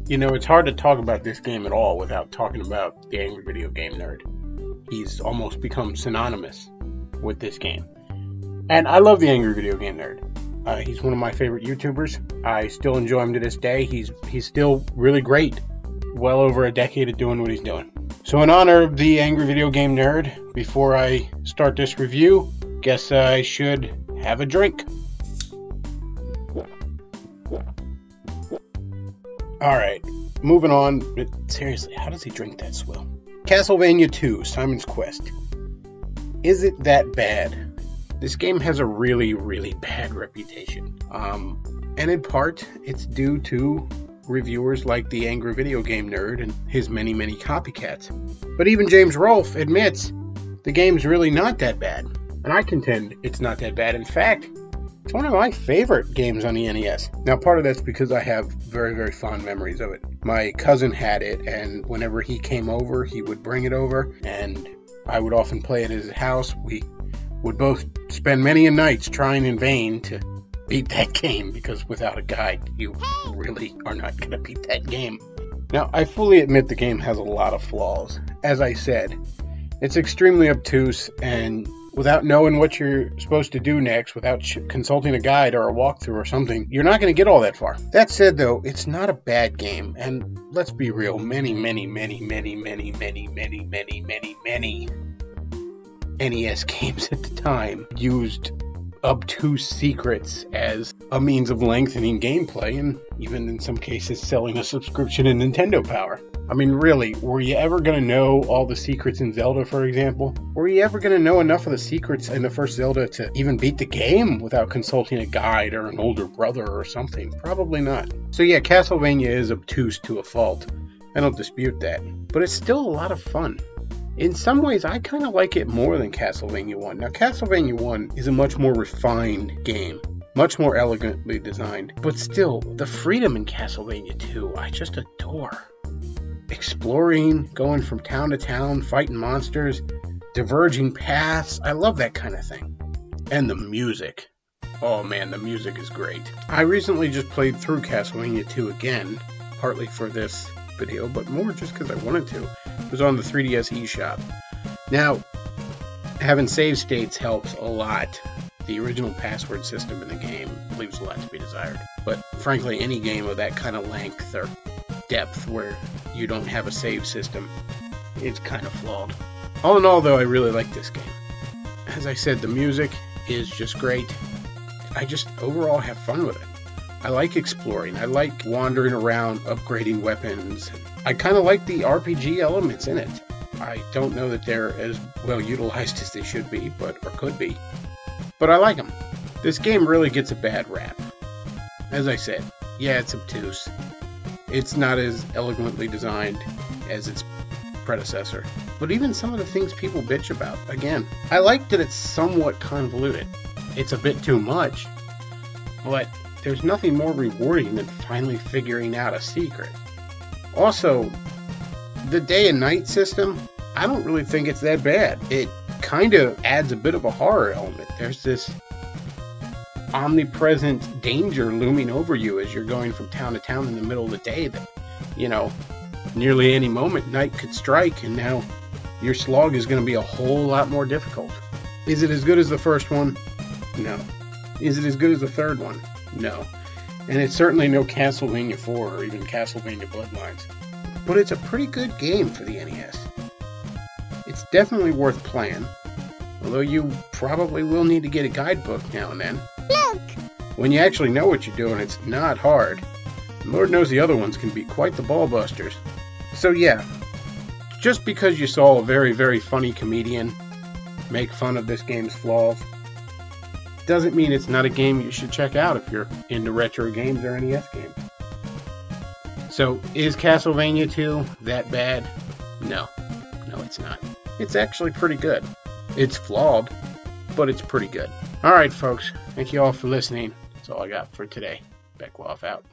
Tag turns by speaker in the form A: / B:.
A: You know, it's hard to talk about this game at all without talking about the Angry Video Game Nerd. He's almost become synonymous with this game. And I love the Angry Video Game Nerd. He's one of my favorite YouTubers. I still enjoy him to this day. He's still really great. Well over a decade of doing what he's doing. So in honor of the Angry Video Game Nerd, before I start this review, guess I should have a drink. Alright, moving on. Seriously, how does he drink that swill? Castlevania II, Simon's Quest. Is it that bad? This game has a really, really bad reputation. And in part, it's due to reviewers like the Angry Video Game Nerd and his many, many copycats. But even James Rolfe admits the game's really not that bad. And I contend it's not that bad. In fact, it's one of my favorite games on the NES. Now, part of that's because I have very, very fond memories of it. My cousin had it, and whenever he came over, he would bring it over, and I would often play it at his house. We would both spend many a nights trying in vain to beat that game, because without a guide, you really are not going to beat that game. Now, I fully admit the game has a lot of flaws. As I said, it's extremely obtuse, and without knowing what you're supposed to do next, without consulting a guide or a walkthrough or something, you're not going to get all that far. That said, though, it's not a bad game, and let's be real, many NES games at the time used obtuse secrets as a means of lengthening gameplay, and even in some cases selling a subscription to Nintendo Power. I mean, really, were you ever going to know all the secrets in Zelda, for example? Were you ever going to know enough of the secrets in the first Zelda to even beat the game without consulting a guide or an older brother or something? Probably not. So yeah, Castlevania is obtuse to a fault. I don't dispute that. But it's still a lot of fun. In some ways, I kind of like it more than Castlevania 1. Now, Castlevania 1 is a much more refined game. Much more elegantly designed. But still, the freedom in Castlevania 2, I just adore. Exploring, going from town to town, fighting monsters, diverging paths. I love that kind of thing. And the music. Oh man, the music is great. I recently just played through Castlevania 2 again, partly for this video, but more just because I wanted to. It was on the 3DS eShop. Now, having save states helps a lot. The original password system in the game leaves a lot to be desired. But frankly, any game of that kind of length or depth where you don't have a save system, it's kind of flawed. All in all, though, I really like this game. As I said, the music is just great. I just overall have fun with it. I like exploring. I like wandering around, upgrading weapons. I kind of like the RPG elements in it. I don't know that they're as well utilized as they should be, or could be. But I like them. This game really gets a bad rap. As I said, yeah, it's obtuse. It's not as elegantly designed as its predecessor. But even some of the things people bitch about, again, I like that it's somewhat convoluted. It's a bit too much, but there's nothing more rewarding than finally figuring out a secret. Also, the day and night system, I don't really think it's that bad. It kind of adds a bit of a horror element. There's this omnipresent danger looming over you as you're going from town to town in the middle of the day that, you know, nearly any moment night could strike, and now your slog is going to be a whole lot more difficult. Is it as good as the first one? No. Is it as good as the third one? No. And it's certainly no Castlevania 4 or even Castlevania Bloodlines. But it's a pretty good game for the NES. It's definitely worth playing, although you probably will need to get a guidebook now and then.
B: Look!
A: When you actually know what you're doing, it's not hard. Lord knows the other ones can be quite the ball busters. So yeah, just because you saw a very, very funny comedian make fun of this game's flaws, doesn't mean it's not a game you should check out if you're into retro games or NES games. So, is Castlevania 2 that bad? No. No, it's not. It's actually pretty good. It's flawed, but it's pretty good. Alright, folks. Thank you all for listening. That's all I got for today. Beckwoff out.